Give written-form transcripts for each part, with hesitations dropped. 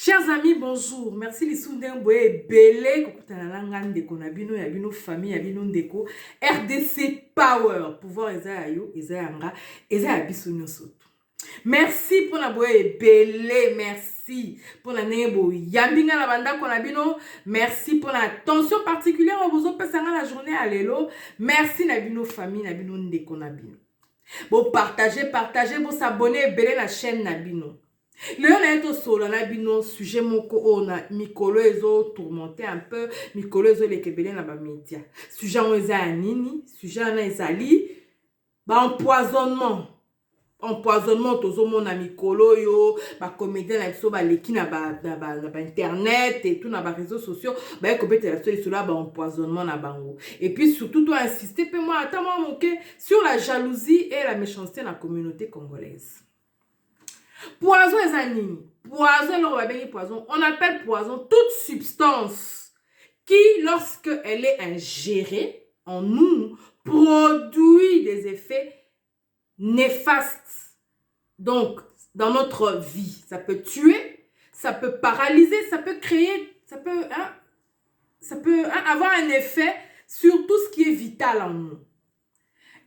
Chers amis, bonjour. Merci les Soundengwe Belé, Kokutanalangande, Konabino, Yabino Famille, Yabino Ndeko, RDC Power, pouvoir Ezayo, Ezayanga, Ezayabisonyo Soto. Merci pour la boye Belé, merci pour la nebo Yambinga la banda Konabino, merci pour l'attention particulière au besoin passant la journée à l'élo, merci Nabino Famille, Nabino Ndeko Nabino. Bon, partagez, vous s'abonner, Belé la chaîne Nabino. Léon est au sol, on a bino sujet moko on a mikolo ezo tourmenté un peu, mikolo ezo les kebele na ba média. Sujet on eza nini, sujet on ezali ba empoisonnement tozo mona mikolo yo, ba comédien na biso ba leki na ba internet et tout na ba réseaux sociaux, ba ekobete la seule cela ba empoisonnement na bango. Et puis surtout toi insister pe moi attends moi sur la jalousie et la méchanceté dans la communauté congolaise. Poison est un nini. Poison, on appelle poison toute substance qui, lorsque elle est ingérée en nous, produit des effets néfastes. Donc, dans notre vie, ça peut tuer, ça peut paralyser, ça peut créer, ça peut avoir un effet sur tout ce qui est vital en nous.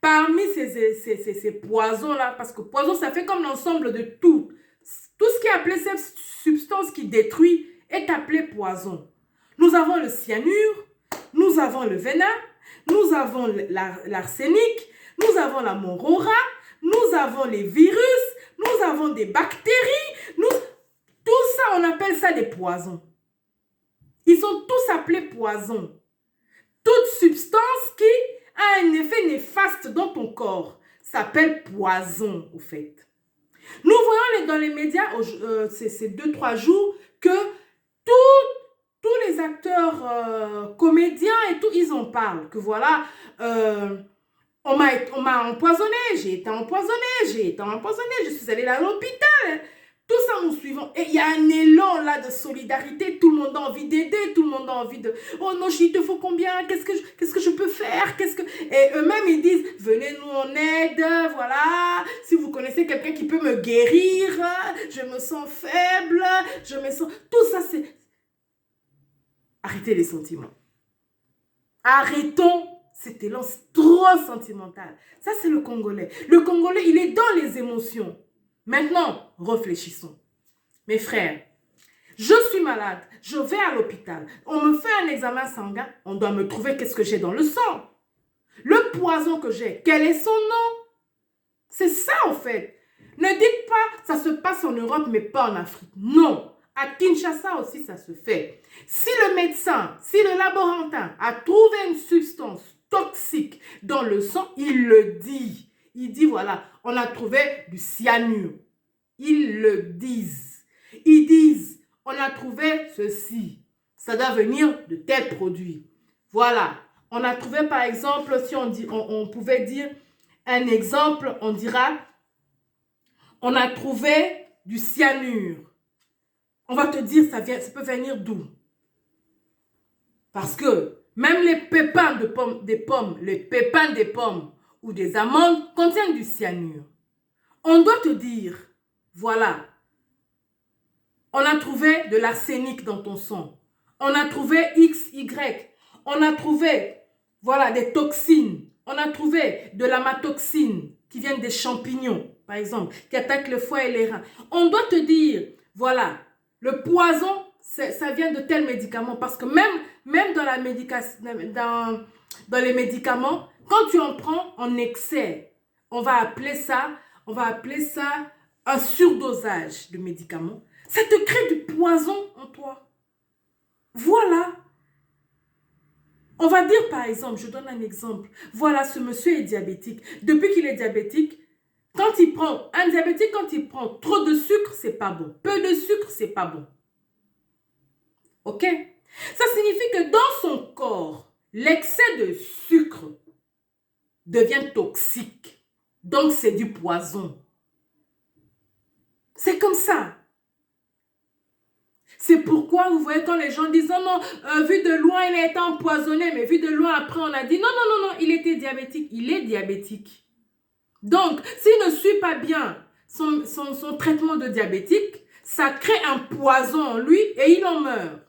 Parmi ces poisons-là, parce que poison, ça fait comme l'ensemble de tout. Tout ce qui est appelé cette substance qui détruit est appelé poison. Nous avons le cyanure, nous avons le venin, nous avons l'arsenic, nous avons la morora, nous avons les virus, nous avons des bactéries, tout ça, on appelle ça des poisons. Ils sont tous appelés poisons. Toute substance qui a un effet néfaste dans ton corps s'appelle poison, au fait. Nous voyons dans les médias ces 2-3 jours que tous les acteurs, comédiens et tout, ils en parlent. Que voilà, on m'a empoisonné, j'ai été empoisonné, je suis allée à l'hôpital. Tout ça, nous suivons. Et il y a un élan là de solidarité. Tout le monde a envie d'aider. Tout le monde a envie de... Oh non, il te faut combien? Qu'est-ce que je peux faire? Et eux-mêmes, ils disent, venez nous en aide. Voilà. Si vous connaissez quelqu'un qui peut me guérir, je me sens faible. Tout ça, c'est... Arrêtez les sentiments. Arrêtons cet élan trop sentimental. Ça, c'est le Congolais. Le Congolais, il est dans les émotions. Maintenant, réfléchissons. Mes frères, je suis malade, je vais à l'hôpital, on me fait un examen sanguin, on doit me trouver qu'est-ce que j'ai dans le sang. Le poison que j'ai, quel est son nom? C'est ça en fait. Ne dites pas, ça se passe en Europe mais pas en Afrique. Non, à Kinshasa aussi ça se fait. Si le médecin, si le laborantin a trouvé une substance toxique dans le sang, il le dit. Il dit, voilà, on a trouvé du cyanure. Ils le disent. Ils disent, on a trouvé ceci. Ça doit venir de tel produit. Voilà. On a trouvé, par exemple, si on pouvait dire un exemple, on dira, on a trouvé du cyanure. On va te dire, ça peut venir d'où? Parce que même les pépins des pommes, ou des amandes contiennent du cyanure. On doit te dire, voilà, on a trouvé de l'arsenic dans ton sang. On a trouvé XY. On a trouvé, voilà, des toxines. On a trouvé de l'amatoxine qui viennent des champignons, par exemple, qui attaquent le foie et les reins. On doit te dire, voilà, le poison, ça vient de tel médicament. Parce que même dans les médicaments, quand tu en prends en excès, on va appeler ça un surdosage de médicaments. Ça te crée du poison en toi. Voilà. On va dire par exemple, je donne un exemple. Voilà, ce monsieur est diabétique. Depuis qu'il est diabétique, quand il prend trop de sucre, c'est pas bon. Peu de sucre, c'est pas bon. Ok? Ça signifie que dans son corps, l'excès de sucre devient toxique. Donc, c'est du poison. C'est comme ça. C'est pourquoi, vous voyez, quand les gens disent, oh non, vu de loin, il a été empoisonné, mais vu de loin, après, on a dit, non, il était diabétique. Il est diabétique. Donc, s'il ne suit pas bien son traitement de diabétique, ça crée un poison en lui et il en meurt.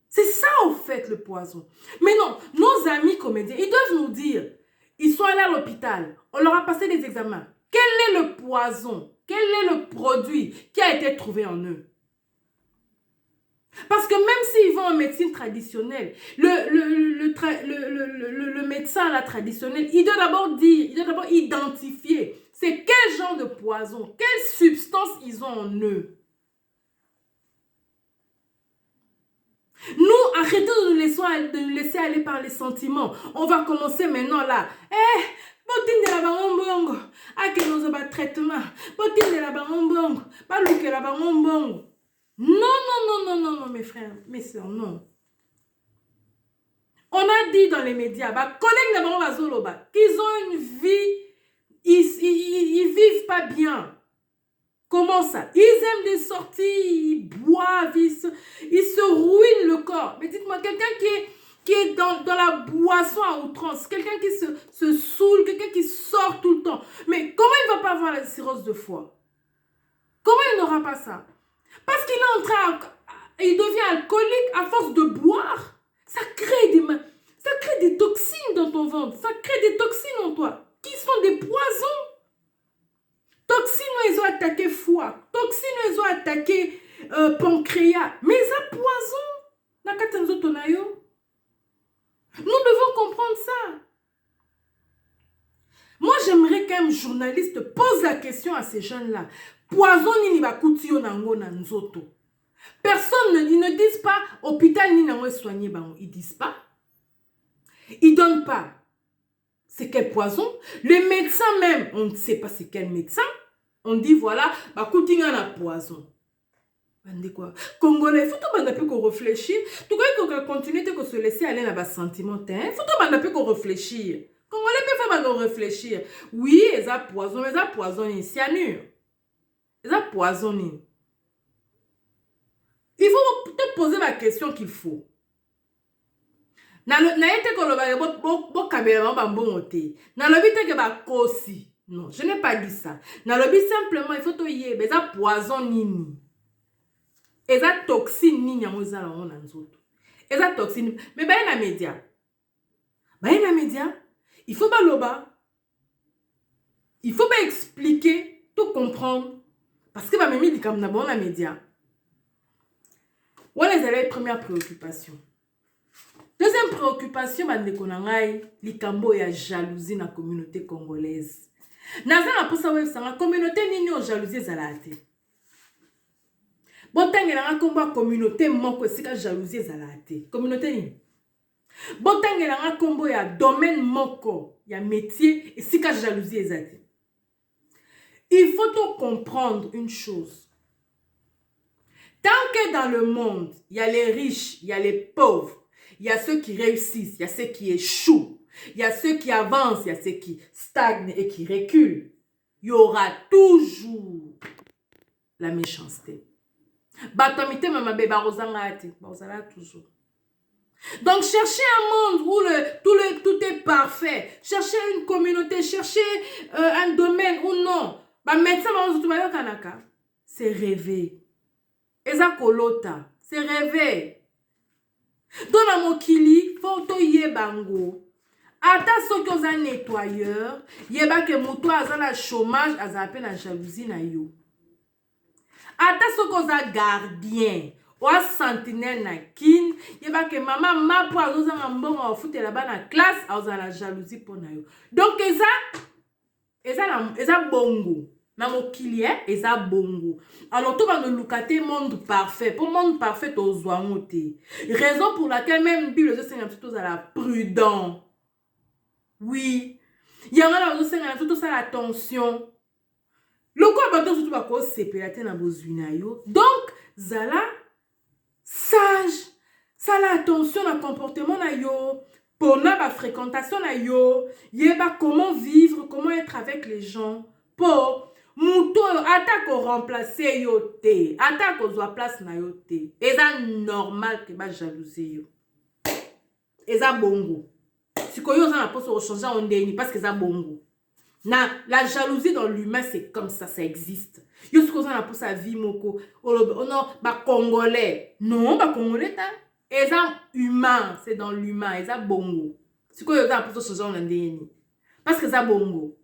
C'est ça, au fait, le poison. Mais non, nos amis comédiens, ils doivent nous dire, ils sont allés à l'hôpital, on leur a passé des examens. Quel est le poison? Quel est le produit qui a été trouvé en eux? Parce que même s'ils vont en médecine traditionnelle, le médecin là, traditionnel, il doit d'abord dire, il doit d'abord identifier c'est quel genre de poison, quelle substance ils ont en eux. Nous, arrêtons de nous laisser aller par les sentiments. On va commencer maintenant là. Botine de la barombongo. Ake nous a traitement. Botine de la barombongo. Pas louke la barombongo. Non, mes frères, mes soeurs, non. On a dit dans les médias, collègues de Barombazoloba, qu'ils ont une vie, ils vivent pas bien. Comment ça? Ils aiment des sorties, ils boivent, ils se ruinent le corps. Mais dites-moi, quelqu'un qui est dans la boisson à outrance, quelqu'un qui se saoule, quelqu'un qui sort tout le temps. Mais comment il ne va pas avoir la cirrhose de foie? Comment il n'aura pas ça? Parce qu'il est en train, il devient alcoolique à force de boire. Ça crée des toxines dans ton ventre. Ça crée des toxines en toi, qui sont des poisons. Toxines, ils ont attaqué foie. Toxines, ils ont attaqué pancréas. Mais ça poison. Nous devons comprendre ça. Moi, j'aimerais qu'un journaliste pose la question à ces jeunes-là. Poison nini bakutio nango na nzoto. Personne, ils ne disent pas hôpital ni nango soigné bango. Ils disent pas. Ils donnent pas. C'est quel poison? Les médecins même, on ne sait pas c'est quel médecin. On dit voilà, bakutinga na poison. Quoi? Congolais, il faut tout qu'on réfléchir. Tout qu'on continue de se laisser aller dans le sentiment. Il faut tout qu'on réfléchir. Congolais peut faire réfléchir. Oui, ils ont poison, ils ont poison, cyanure. Ils ont poison. Il faut te poser la question qu'il faut. Non, je n'ai pas dit ça. Simplement, il faut te dire, ils ont poison nini. Ils ont toxine nini. Ils ont toxine. Mais bah, il y a média. Il faut pas loba. Il faut pas expliquer, tout comprendre. Parce que bah, même il dit comme d'abord la média. Voilà les premières préoccupations. Deuxième préoccupation, bah, likambo ya jalousie na communauté congolaise. Nazana pour savoir ça, la communauté nini o jalousie zalate. Botangela nga komba communauté moko sika jalousie zalate. Communauté nini? Botangela nga kombo ya domaine moko ya métier sika jalousie ezate. Il faut tout comprendre une chose. Tant que dans le monde, il y a les riches, il y a les pauvres, il y a ceux qui réussissent, il y a ceux qui échouent, il y a ceux qui avancent, il y a ceux qui stagnent et qui reculent. Il y aura toujours la méchanceté. Batamite mamabé barozangati, barozala toujours. Donc cherchez un monde où tout est parfait. Cherchez une communauté, cherchez un domaine où non. Bah médecin kanaka, c'est rêver. Eza kolota, c'est rêver. Dans la mokili, faut to yebango. Ata soki oza nettoyeur, yeba ke muto aza na chômage, aza pe na jalousie na yo. Ata soki oza gardien, oa sentinelle na kin, yeba ke mama mapo azoza na mbongo ofutela ba na classe, aza la jalousie po na yo. Donc eza bongo. Na mokili eza bongo. Alors tout va nous lucate monde parfait. Pour monde parfait aux oimoté. Raison pour laquelle même Bible de la prudent. Oui. Il y a un autre tout ça l'attention. Le corps va tout va cause séparé na besoin yo. Donc zala sage. Ça l'attention na comportement na yo. Pour na fréquentation na yo. Yeba comment vivre, comment être avec les gens. Pour Mouto attaque au remplacer yo te, attaque au zoa place na yo te. Eza normal que ba jalousie yo. Eza bongo. Si ko yo za na poso changer on deni parce que eza bongo. La jalousie dans l'humain, c'est comme ça existe. Yo ce qu'on a pour sa vie moko. Oh non, ba congolais. Non, ba congolais ta. Et ça humain, c'est dans l'humain, et ça bongo. C'est quoi yo ta pour ce genre d'indéni. Parce que ça bongo.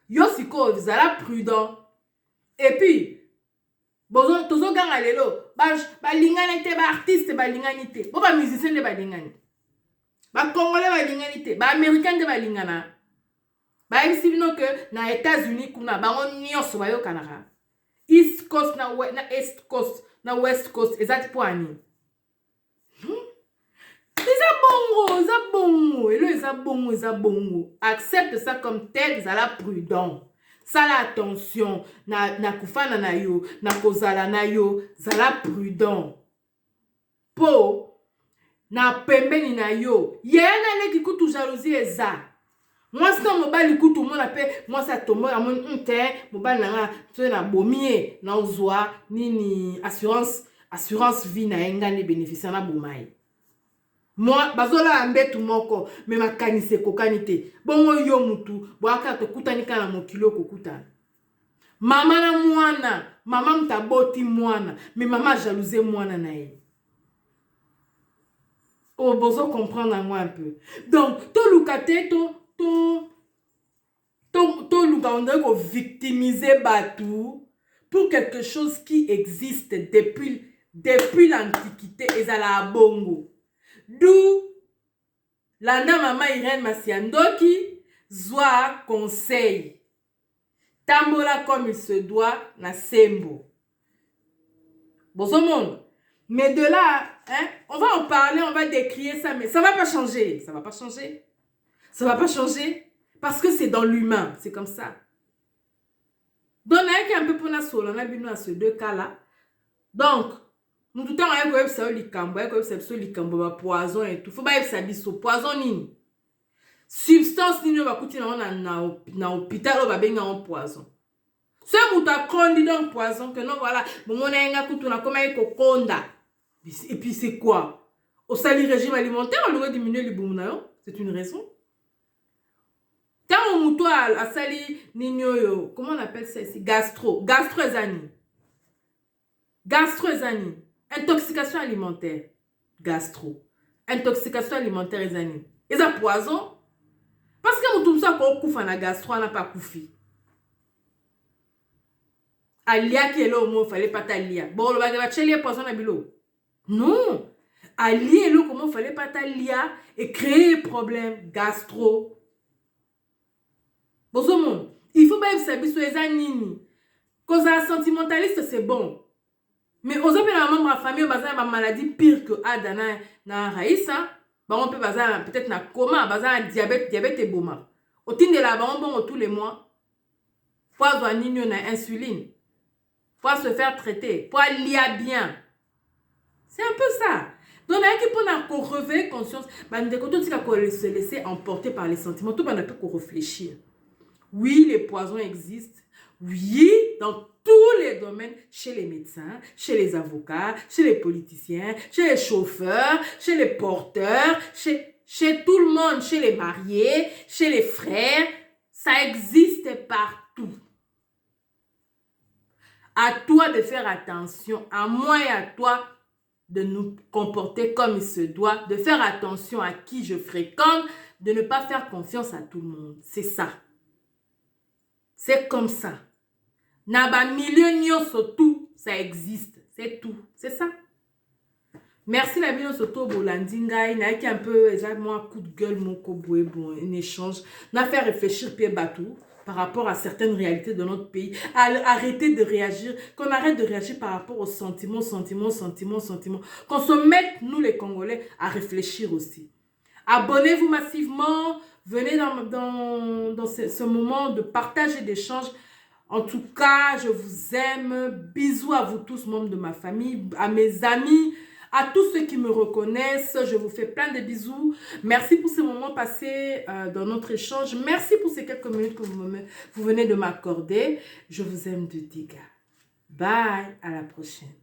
Yo si quoi vous allez prudent. Et puis bozo tozo ganga lelo, ba lingana te, ba artiste ba lingana te. Bo ba musicien de ba lingana. Ba congolais ba lingana te, ba américain de ba lingana. Ba MC bino que na États-Unis kuna bango nyonso ba yo kanaka. East Coast na East Coast na West Coast exact pour ani. Eza bongo. Accepte ça comme tel, zala prudent. Sala attention na kufana na yo, na kozala na yo, zala prudent. Po na pembeni na yo. Yena leki kutu jalousie eza. Moi c'est mon mobile kutu mon appelle moi ça tombe à mon mobile na tu na bomie na ozwa nini assurance vie na enga ni bénéficiaire na bomai. Moi bazola ambetu moko me makanise kokanite bongo yo mutu boaka to kutanika na mokilo kokuta mama na mwana mama mtaboti mwana me mama jalousie mwana na ye. Oh bozo comprendre moi un peu donc to lukate to luka on doit victimiser Batou pour quelque chose qui existe depuis l'antiquité et ça la bongo. D'où Landa Mama Irène Masiandoki zwa conseil. Tambola comme il se doit na sembo. Bonjour. Mais de là, hein, on va en parler, on va décrire ça, mais ça va pas changer. Ça va pas changer. Ça va pas changer. Parce que c'est dans l'humain. C'est comme ça. Donc, il y a un peu pour la solo, on a vu ces deux cas-là. Donc, nous tout le temps, on a vu ça, on a poison et tout. Faut pas ça biso poison ni. Substance ni va coûter na hôpital, on va bien en poison. Ce mouta kondi dans poison que non voilà, bon on a un coup on a comme un kokonda. Et puis c'est quoi? Au sali régime alimentaire, on aurait diminué les boumnayo, c'est une raison. Quand on mouto a sali nino comment on appelle ça ici? Gastroesani. Intoxication alimentaire. Intoxication alimentaire esani. Et ça poison. Parce que moutou ça qu'on koufa na gastro n'a pas koufi. Alia qui est là au moins, fallait pas t'alia. Bon, le bagage va poison na bilo. Non. Alia est là comment fallait pas t'alia et créer problème gastro. Bon, ce monde, il faut pas s'habiller sur les anini. Cause un sentimentaliste, c'est bon. Mais aux autres, dans membre de la famille, on a une maladie pire que Adana na Raïsa. On peut peut-être na coma, un diabète et boma. Au titre de la bon tous les mois. Pour avoir une insuline. Pour se faire traiter. Pour lire bien. C'est un peu ça. Donc, il y a qui pour réveiller conscience. Nous devons se laisser emporter par les sentiments. Tout le monde peut réfléchir. Oui, les poisons existent. Oui, dans tous les domaines, chez les médecins, chez les avocats, chez les politiciens, chez les chauffeurs, chez les porteurs, chez tout le monde, chez les mariés, chez les frères. Ça existe partout. À toi de faire attention, à moi et à toi de nous comporter comme il se doit, de faire attention à qui je fréquente, de ne pas faire confiance à tout le monde. C'est ça. C'est comme ça. Naba million surtout, ça existe. C'est tout. C'est ça. Merci la vidéo surtout pour landinga. Il a un peu, exactement, un coup de gueule, mon coboué, bon, un échange. On a fait réfléchir Pierre Batou par rapport à certaines réalités de notre pays. Arrêter de réagir. Qu'on arrête de réagir par rapport aux sentiments. Qu'on se mette, nous les Congolais, à réfléchir aussi. Abonnez-vous massivement. Venez dans ce moment de partage et d'échange. En tout cas, je vous aime. Bisous à vous tous, membres de ma famille, à mes amis, à tous ceux qui me reconnaissent. Je vous fais plein de bisous. Merci pour ces moments passés dans notre échange. Merci pour ces quelques minutes que vous venez de m'accorder. Je vous aime de dégâts. Bye, à la prochaine.